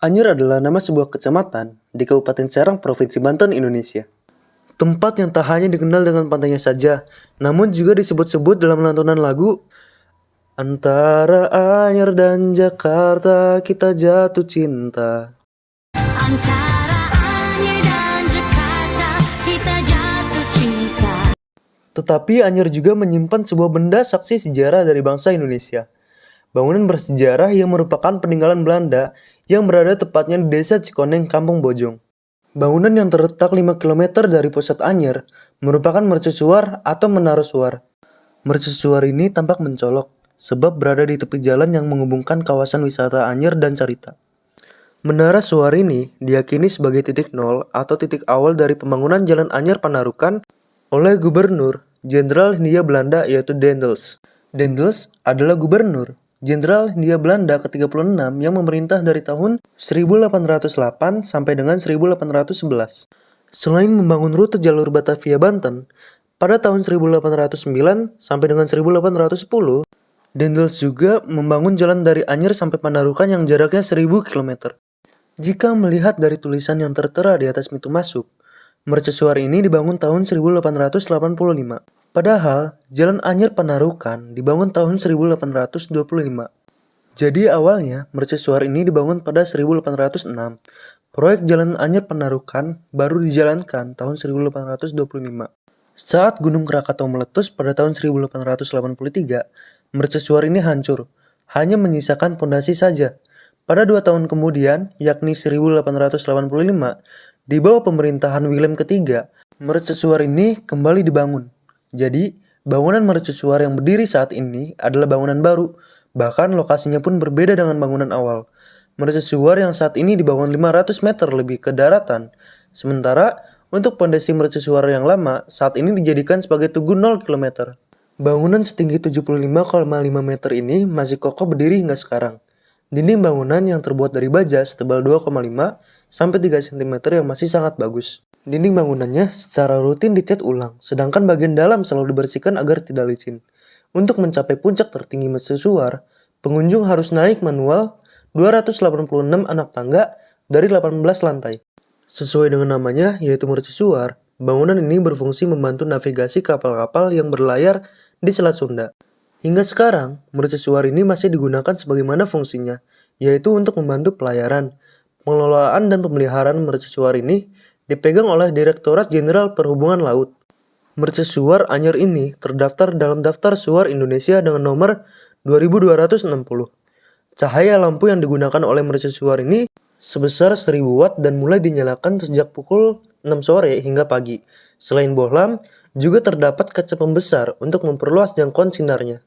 Anyer adalah nama sebuah kecamatan di Kabupaten Serang, Provinsi Banten, Indonesia. Tempat yang tak hanya dikenal dengan pantainya saja, namun juga disebut-sebut dalam lantunan lagu Antara Anyer dan Jakarta kita jatuh cinta. Antara Anyer dan Jakarta kita jatuh cinta. Tetapi Anyer juga menyimpan sebuah benda saksi sejarah dari bangsa Indonesia. Bangunan bersejarah yang merupakan peninggalan Belanda yang berada tepatnya di Desa Cikoneng, Kampung Bojong. Bangunan yang terletak 5 km dari pusat Anyer merupakan mercusuar atau menara suar. Mercusuar ini tampak mencolok sebab berada di tepi jalan yang menghubungkan kawasan wisata Anyer dan Carita. Menara suar ini diyakini sebagai titik nol atau titik awal dari pembangunan Jalan Anyer Panarukan oleh Gubernur Jenderal Hindia Belanda yaitu Daendels. Daendels adalah Gubernur Jenderal Hindia Belanda ke-36 yang memerintah dari tahun 1808 sampai dengan 1811. Selain membangun rute jalur Batavia Banten, pada tahun 1809 sampai dengan 1810, Daendels juga membangun jalan dari Anyer sampai Panarukan yang jaraknya 1000 km. Jika melihat dari tulisan yang tertera di atas pintu masuk, mercusuar ini dibangun tahun 1885. Padahal, Jalan Anyer Panarukan dibangun tahun 1825. Jadi awalnya, mercusuar ini dibangun pada 1806. Proyek Jalan Anyer Panarukan baru dijalankan tahun 1825. Saat Gunung Krakatau meletus pada tahun 1883, mercusuar ini hancur, hanya menyisakan pondasi saja. Pada 2 tahun kemudian, yakni 1885, di bawah pemerintahan Willem III, mercusuar ini kembali dibangun. Jadi, bangunan mercusuar yang berdiri saat ini adalah bangunan baru, bahkan lokasinya pun berbeda dengan bangunan awal. Mercusuar yang saat ini dibangun 500 meter lebih ke daratan, sementara untuk pondasi mercusuar yang lama saat ini dijadikan sebagai tugu 0 km. Bangunan setinggi 75,5 meter ini masih kokoh berdiri hingga sekarang. Dinding bangunan yang terbuat dari baja setebal 2,5 sampai 3 cm yang masih sangat bagus. Dinding bangunannya secara rutin dicat ulang, sedangkan bagian dalam selalu dibersihkan agar tidak licin. Untuk mencapai puncak tertinggi mercusuar, pengunjung harus naik manual 286 anak tangga dari 18 lantai. Sesuai dengan namanya, yaitu mercusuar, bangunan ini berfungsi membantu navigasi kapal-kapal yang berlayar di Selat Sunda. Hingga sekarang, mercusuar ini masih digunakan sebagaimana fungsinya, yaitu untuk membantu pelayaran. Pengelolaan dan pemeliharaan mercusuar ini dipegang oleh Direktorat Jenderal Perhubungan Laut. Mercusuar Anyer ini terdaftar dalam Daftar Suar Indonesia dengan nomor 2260. Cahaya lampu yang digunakan oleh mercusuar ini sebesar 1000 watt dan mulai dinyalakan sejak pukul 6 sore hingga pagi. Selain bohlam, juga terdapat kaca pembesar untuk memperluas jangkauan sinarnya.